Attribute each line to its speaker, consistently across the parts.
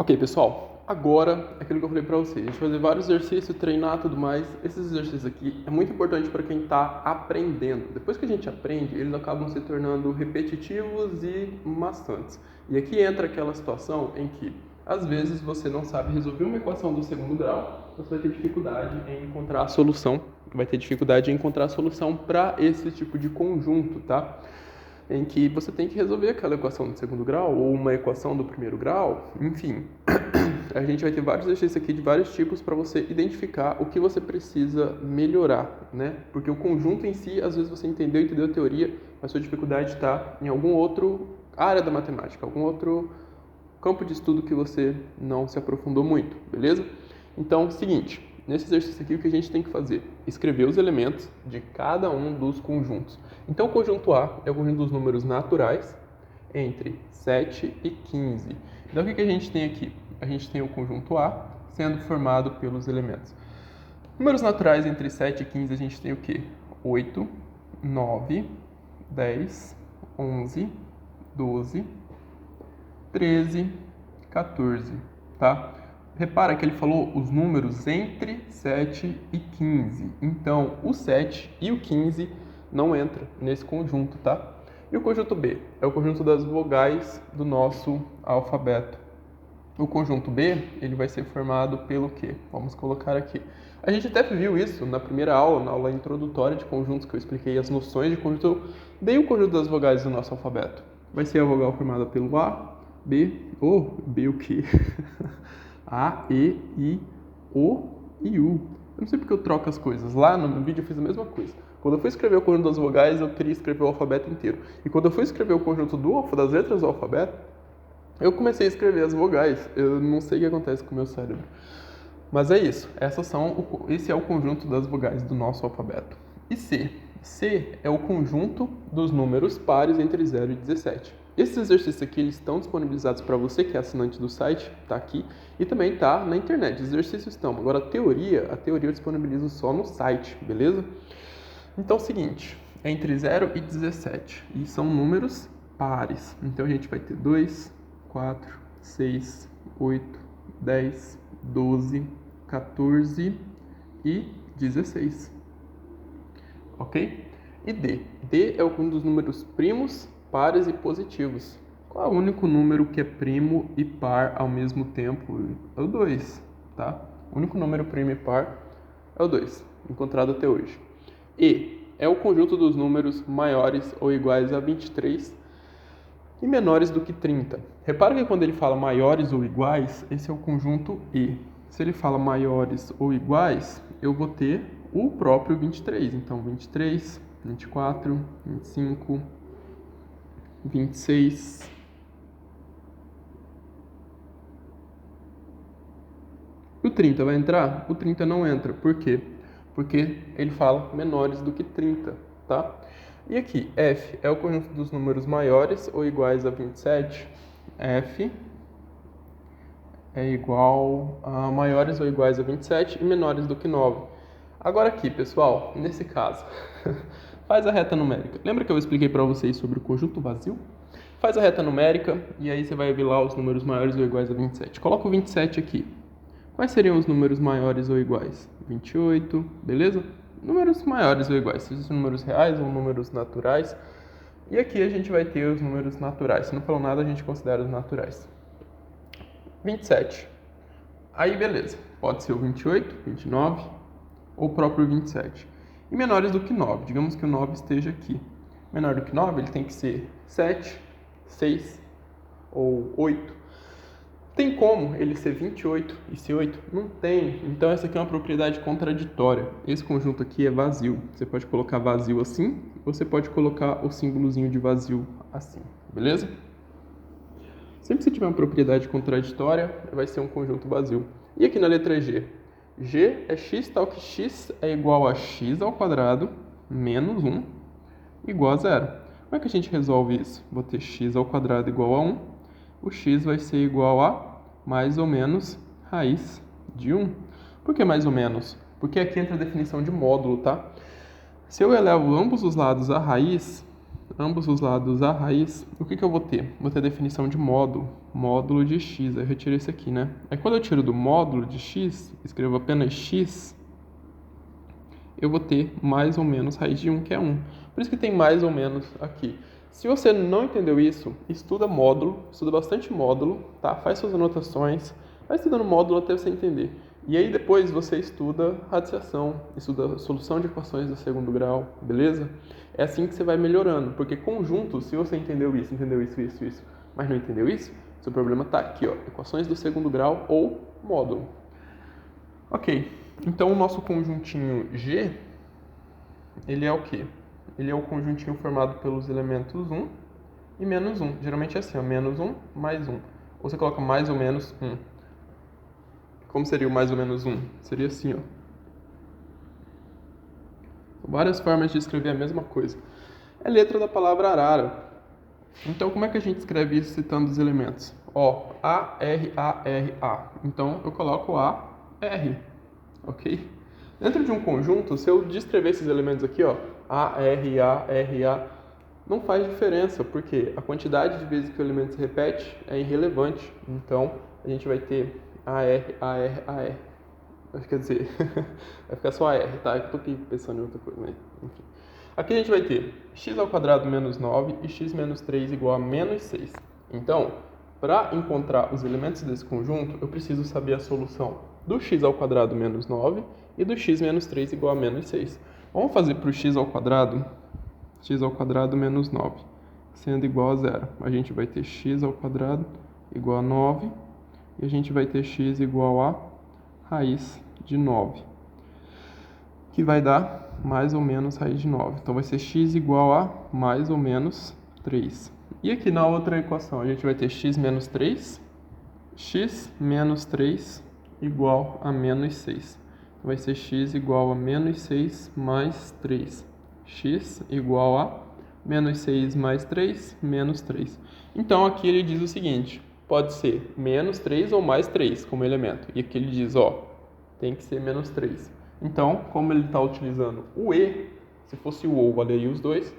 Speaker 1: Ok, pessoal, agora aquilo que eu falei para vocês, a gente vai fazer vários exercícios, treinar tudo mais. Esses exercícios aqui é muito importante para quem está aprendendo. Depois que a gente aprende, eles acabam se tornando repetitivos e maçantes. E aqui entra aquela situação em que, às vezes, você não sabe resolver uma equação do segundo grau, você vai ter dificuldade em encontrar a solução, para esse tipo de conjunto, tá? Em que você tem que resolver aquela equação do segundo grau ou uma equação do primeiro grau, enfim. A gente vai ter vários exercícios aqui de vários tipos para você identificar o que você precisa melhorar, né? Porque o conjunto em si, às vezes você entendeu a teoria, mas sua dificuldade está em algum outro área da matemática, algum outro campo de estudo que você não se aprofundou muito, beleza? Então, seguinte, nesse exercício aqui o que a gente tem que fazer? Escrever os elementos de cada um dos conjuntos. Então, o conjunto A é o conjunto dos números naturais entre 7 e 15. Então, o que a gente tem aqui? A gente tem o conjunto A sendo formado pelos elementos. Números naturais entre 7 e 15 a gente tem o quê? 8, 9, 10, 11, 12, 13, 14, tá? Repara que ele falou os números entre 7 e 15. Então, o 7 e o 15 não entram nesse conjunto, tá? E o conjunto B é o conjunto das vogais do nosso alfabeto. O conjunto B, ele vai ser formado pelo quê? Vamos colocar aqui. A gente até viu isso na primeira aula, na aula introdutória de conjuntos, que eu expliquei as noções de conjunto. Eu dei o conjunto das vogais do nosso alfabeto. Vai ser a vogal formada pelo A, B, B o quê? A, E, I, O e U. Eu não sei porque eu troco as coisas. Lá no vídeo eu fiz a mesma coisa. Quando eu fui escrever o conjunto das vogais, eu queria escrever o alfabeto inteiro. E quando eu fui escrever o conjunto das letras do alfabeto, eu comecei a escrever as vogais. Eu não sei o que acontece com o meu cérebro. Mas é isso. Esse é o conjunto das vogais do nosso alfabeto. E C? C é o conjunto dos números pares entre 0 e 17. Esses exercícios aqui eles estão disponibilizados para você que é assinante do site, está aqui, e também está na internet. Os exercícios estão. Agora a teoria eu disponibilizo só no site, beleza? Então é o seguinte, é entre 0 e 17, e são números pares. Então a gente vai ter 2, 4, 6, 8, 10, 12, 14 e 16. Ok? E D? D é um dos números primos, pares e positivos. Qual é o único número que é primo e par ao mesmo tempo? É o 2, tá? O único número primo e par é o 2, encontrado até hoje. E é o conjunto dos números maiores ou iguais a 23 e menores do que 30. Repara que quando ele fala maiores ou iguais, esse é o conjunto E. Se ele fala maiores ou iguais, eu vou ter o próprio 23. Então, 23, 24, 25, 26. O 30 vai entrar? O 30 não entra. Por quê? Porque ele fala menores do que 30, tá? E aqui, F é o conjunto dos números maiores ou iguais a 27. F é igual a maiores ou iguais a 27 e menores do que 9. Agora aqui, pessoal, nesse caso, faz a reta numérica. Lembra que eu expliquei para vocês sobre o conjunto vazio? Faz a reta numérica e aí você vai ver lá os números maiores ou iguais a 27. Coloca o 27 aqui. Quais seriam os números maiores ou iguais? 28, beleza? Números maiores ou iguais, sejam números reais ou números naturais. E aqui a gente vai ter os números naturais. Se não falou nada, a gente considera os naturais. 27. Aí, beleza. Pode ser o 28, 29 ou o próprio 27. E menores do que 9. Digamos que o 9 esteja aqui. Menor do que 9, ele tem que ser 7, 6 ou 8. Tem como ele ser 28 e ser 8? Não tem. Então essa aqui é uma propriedade contraditória. Esse conjunto aqui é vazio. Você pode colocar vazio assim, ou você pode colocar o símbolozinho de vazio assim, beleza? Sempre que você tiver uma propriedade contraditória, vai ser um conjunto vazio. E aqui na letra G? G é x tal que x é igual a x ao quadrado menos 1 igual a 0. Como é que a gente resolve isso? Vou ter x ao quadrado igual a 1. O x vai ser igual a mais ou menos raiz de 1. Por que mais ou menos? Porque aqui entra a definição de módulo, tá? Se eu elevo ambos os lados à raiz, ambos os lados a raiz, o que eu vou ter? Vou ter a definição de módulo de x. Aí eu retiro esse aqui, né? Aí quando eu tiro do módulo de x, escrevo apenas x, eu vou ter mais ou menos raiz de 1, que é 1. Por isso que tem mais ou menos aqui. Se você não entendeu isso, estuda módulo, estuda bastante módulo, tá? Faz suas anotações, vai estudando módulo até você entender. E aí depois você estuda radiciação, estuda solução de equações do segundo grau, beleza? É assim que você vai melhorando, porque conjunto, se você entendeu isso, mas não entendeu isso, seu problema está aqui, ó, equações do segundo grau ou módulo. Ok, então o nosso conjuntinho G, ele é o quê? Ele é o conjuntinho formado pelos elementos 1 e menos 1. Geralmente é assim, ó, menos 1 mais 1. Ou você coloca mais ou menos 1. Como seria o mais ou menos 1? Seria assim, ó. Várias formas de escrever a mesma coisa. É letra da palavra arara. Então, como é que a gente escreve isso citando os elementos? Ó, A, R, A, R, A. Então, eu coloco A, R, ok? Dentro de um conjunto, se eu descrever esses elementos aqui, ó, A, R, A, não faz diferença, porque a quantidade de vezes que o elemento se repete é irrelevante. Então, a gente vai ter AR, AR, AR. Quer dizer, vai ficar só AR, tá? Eu tô aqui pensando em outra coisa, mas enfim. Aqui a gente vai ter x ao quadrado menos 9 e x menos 3 igual a menos 6. Então, para encontrar os elementos desse conjunto, eu preciso saber a solução do x ao quadrado menos 9 e do x menos 3 igual a menos 6. Vamos fazer para o x ao quadrado menos 9, sendo igual a zero. A gente vai ter x ao quadrado igual a 9 e a gente vai ter x igual a raiz de 9, que vai dar mais ou menos raiz de 9. Então, vai ser x igual a mais ou menos 3. E aqui na outra equação, a gente vai ter x menos 3 igual a menos 6. Então, vai ser x igual a menos 6 mais 3. X igual a menos 6 mais 3, menos 3. Então, aqui ele diz o seguinte, pode ser menos 3 ou mais 3 como elemento. E aqui ele diz, ó, tem que ser menos 3. Então, como ele está utilizando o E, se fosse o ou, valeria os dois,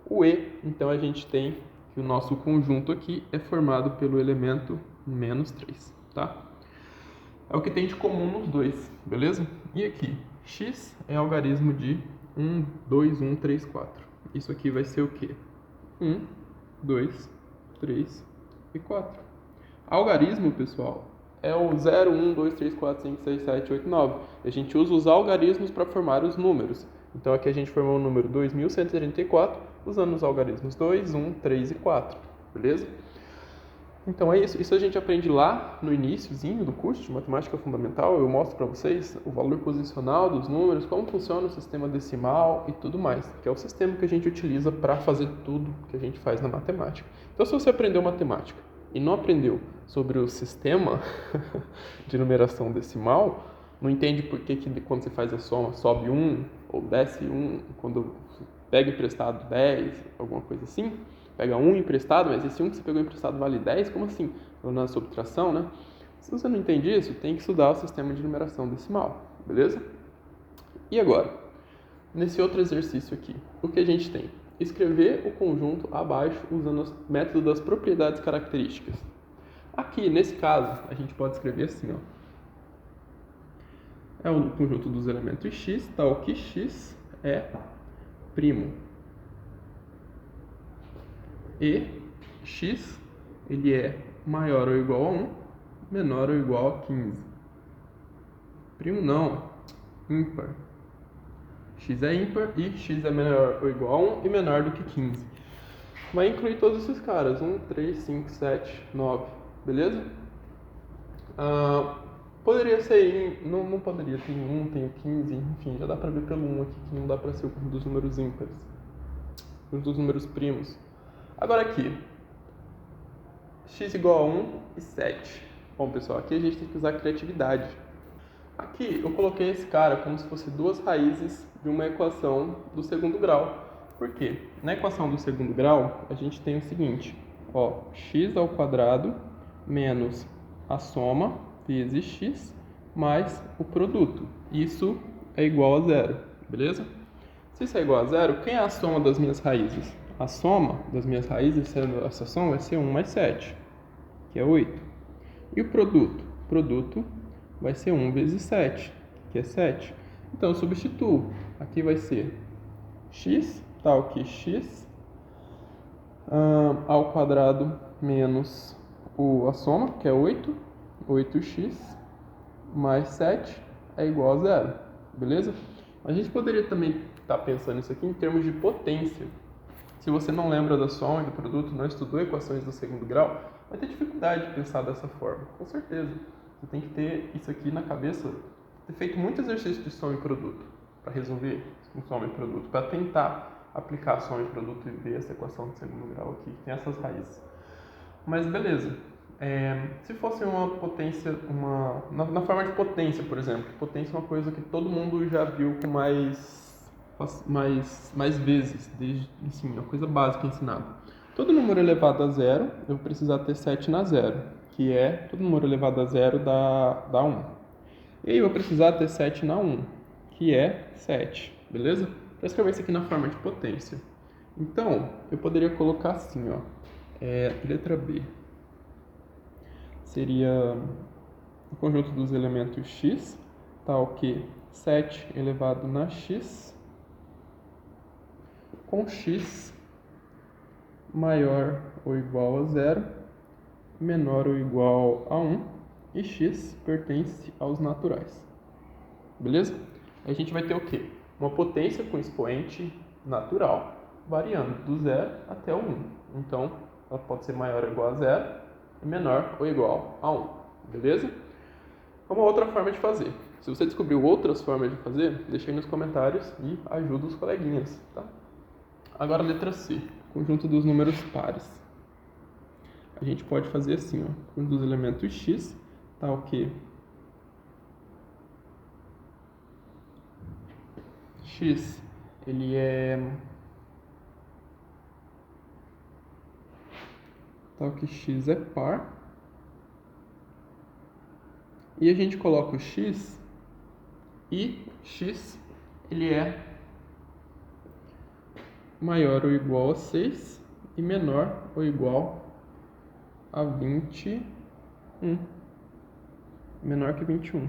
Speaker 1: o E, então a gente tem que o nosso conjunto aqui é formado pelo elemento menos 3, tá? É o que tem de comum nos dois, beleza? E aqui, x é algarismo de 1, 2, 1, 3, 4. Isso aqui vai ser o quê? 1, 2, 3 e 4. Algarismo, pessoal, é o 0, 1, 2, 3, 4, 5, 6, 7, 8, 9. A gente usa os algarismos para formar os números. Então aqui a gente formou o número 2134 usando os algarismos 2, 1, 3 e 4. Beleza? Então é isso. Isso a gente aprende lá no iniciozinho do curso de Matemática Fundamental. Eu mostro para vocês o valor posicional dos números, como funciona o sistema decimal e tudo mais, que é o sistema que a gente utiliza para fazer tudo que a gente faz na matemática. Então, se você aprendeu matemática e não aprendeu sobre o sistema de numeração decimal, não entende por que quando você faz a soma sobe 1 ou desce 1, quando pega emprestado 10, alguma coisa assim, pega 1 emprestado, mas esse 1 que você pegou emprestado vale 10, como assim? Na subtração, né? Se você não entende isso, tem que estudar o sistema de numeração decimal, beleza? E agora, nesse outro exercício aqui, o que a gente tem? Escrever o conjunto abaixo usando o método das propriedades características. Aqui, nesse caso, a gente pode escrever assim, ó. É o conjunto dos elementos x, tal que x é primo. E x, ele é maior ou igual a 1, menor ou igual a 15. Primo não, ímpar. X é ímpar e x é menor ou igual a 1 e menor do que 15. Vai incluir todos esses caras, 1, 3, 5, 7, 9, beleza? Poderia ser, não poderia, tem 1, tem 15, enfim, já dá pra ver pelo 1 aqui que não dá pra ser o conjunto dos números ímpares, o conjunto dos números primos. Agora aqui, x igual a 1 e 7. Bom, pessoal, aqui a gente tem que usar criatividade. Aqui eu coloquei esse cara como se fosse duas raízes de uma equação do segundo grau. Por quê? Na equação do segundo grau, a gente tem o seguinte, ó, x ao quadrado menos a soma vezes x mais o produto. Isso é igual a zero, beleza? Se isso é igual a zero, quem é a soma das minhas raízes? a soma das minhas raízes, sendo essa soma, vai ser 1 mais 7, que é 8. E o produto? O produto vai ser 1 vezes 7, que é 7. Então, eu substituo. Aqui vai ser x, tal que x, ao quadrado menos a soma, que é 8. 8x mais 7 é igual a 0. Beleza? A gente poderia também estar pensando isso aqui em termos de potência. Se você não lembra da soma e do produto, não estudou equações do segundo grau, vai ter dificuldade de pensar dessa forma, com certeza. Você tem que ter isso aqui na cabeça, ter feito muito exercício de soma e produto para resolver com soma e produto, para tentar aplicar soma e produto e ver essa equação do segundo grau aqui, que tem essas raízes. Mas beleza. Se fosse uma potência, na forma de potência, por exemplo, potência é uma coisa que todo mundo já viu com mais vezes, desde uma coisa básica ensinada. Todo número elevado a zero, eu vou precisar ter 7 na zero, que é todo número elevado a zero dá 1. E aí eu vou precisar ter 7 na 1, que é 7, beleza? Para escrever isso aqui na forma de potência. Então, eu poderia colocar assim, ó, letra B. Seria o conjunto dos elementos x, tal que 7 elevado na x, com x maior ou igual a 0, menor ou igual a 1, e x pertence aos naturais. Beleza? Aí a gente vai ter o quê? Uma potência com expoente natural, variando do 0 até o 1. Então, ela pode ser maior ou igual a 0, e menor ou igual a 1. Beleza? Uma outra forma de fazer. Se você descobriu outras formas de fazer, deixa aí nos comentários e ajuda os coleguinhas, tá? Agora a letra C, conjunto dos números pares. A gente pode fazer assim, ó, conjunto dos elementos x, tal que x, ele é tal que x é par. E a gente coloca o x e x, ele é maior ou igual a 6 e menor ou igual a 21. Menor que 21.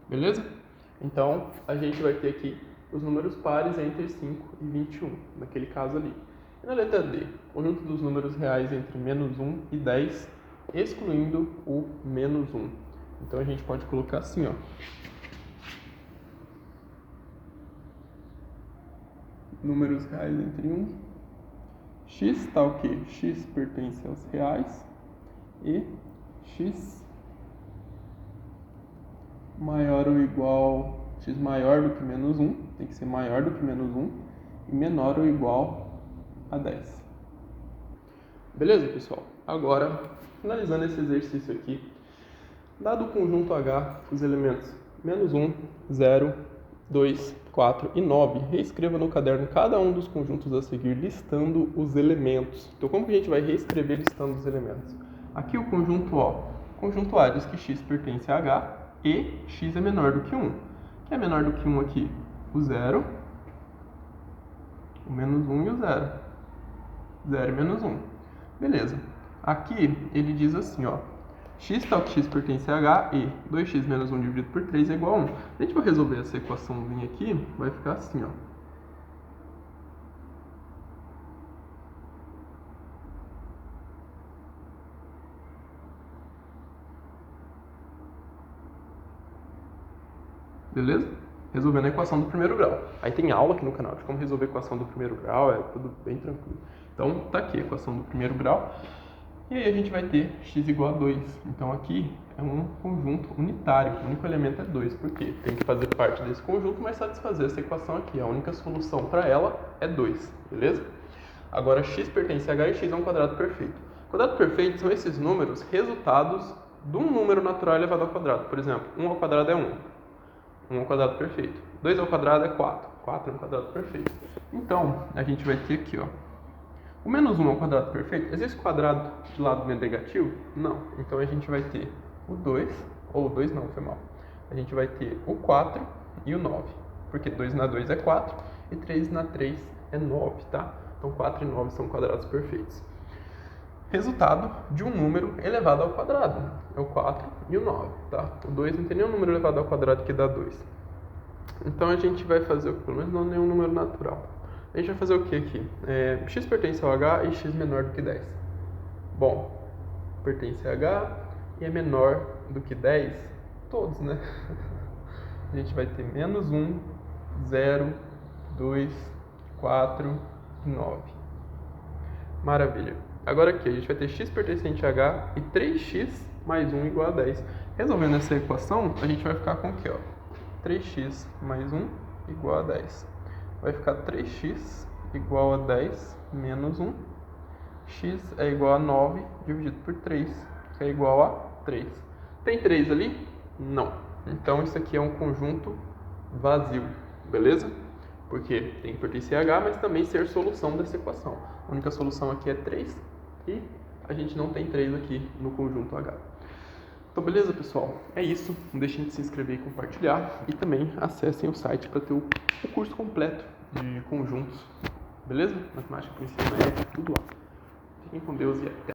Speaker 1: Beleza? Então, a gente vai ter aqui os números pares entre 5 e 21, naquele caso ali. E na letra D, conjunto dos números reais entre menos 1 e 10, excluindo o menos 1. Então, a gente pode colocar assim, ó. Números reais entre 1. X, tal que x pertence aos reais. E x maior ou igual, x maior do que menos 1, tem que ser maior do que menos 1, e menor ou igual a 10. Beleza, pessoal? Agora, finalizando esse exercício aqui, dado o conjunto H, os elementos menos 1, 0, 2, 4 e 9, reescreva no caderno cada um dos conjuntos a seguir, listando os elementos. Então, como que a gente vai reescrever listando os elementos? Aqui o conjunto O. Conjunto A diz que x pertence a H e x é menor do que 1. O que é menor do que 1 aqui? O 0, o menos 1 e o 0. 0 e menos 1. Beleza. Aqui ele diz assim, ó. X tal que x pertence a H e 2x menos 1 dividido por 3 é igual a 1. Se a gente for resolver essa equaçãozinha aqui, vai ficar assim, ó. Beleza? Resolvendo a equação do primeiro grau. Aí tem aula aqui no canal de como resolver a equação do primeiro grau, é tudo bem tranquilo. Então, tá aqui a equação do primeiro grau. E aí a gente vai ter x igual a 2. Então aqui é um conjunto unitário, o único elemento é 2. Por quê? Tem que fazer parte desse conjunto, mas satisfazer essa equação aqui. A única solução para ela é 2, beleza? Agora x pertence a h e x é um quadrado perfeito. Quadrado perfeito são esses números resultados de um número natural elevado ao quadrado. Por exemplo, 1 ao quadrado é 1. 1 ao quadrado perfeito. 2 ao quadrado é 4. 4 é um quadrado perfeito. Então, a gente vai ter aqui, ó. O menos 1 é um quadrado perfeito? Existe quadrado de lado negativo? Não. Então a gente vai ter o 2, ou o 2 não, foi mal. A gente vai ter o 4 e o 9. Porque 2 na 2 é 4 e 3 na 3 é 9, tá? Então 4 e 9 são quadrados perfeitos. Resultado de um número elevado ao quadrado. É o 4 e o 9, tá? O 2 não tem nenhum número elevado ao quadrado que dá 2. Então a gente vai fazer, pelo menos não nenhum número natural. A gente vai fazer o que aqui? X pertence ao H e x menor do que 10. Bom, pertence a H e é menor do que 10, todos, né? A gente vai ter menos 1, 0, 2, 4 e 9. Maravilha. Agora aqui, a gente vai ter x pertencente a H e 3x mais 1 igual a 10. Resolvendo essa equação, a gente vai ficar com o quê? 3x mais 1 igual a 10. Vai ficar 3x igual a 10 menos 1. X é igual a 9 dividido por 3, que é igual a 3. Tem 3 ali? Não. Então isso aqui é um conjunto vazio, beleza? Porque tem que pertencer a H, mas também ser solução dessa equação. A única solução aqui é 3 e a gente não tem 3 aqui no conjunto H. Então, beleza, pessoal? É isso. Não deixem de se inscrever e compartilhar. E também acessem o site para ter o curso completo de conjuntos. Beleza? Matemática para ensino médio, tudo lá. Fiquem com Deus e até.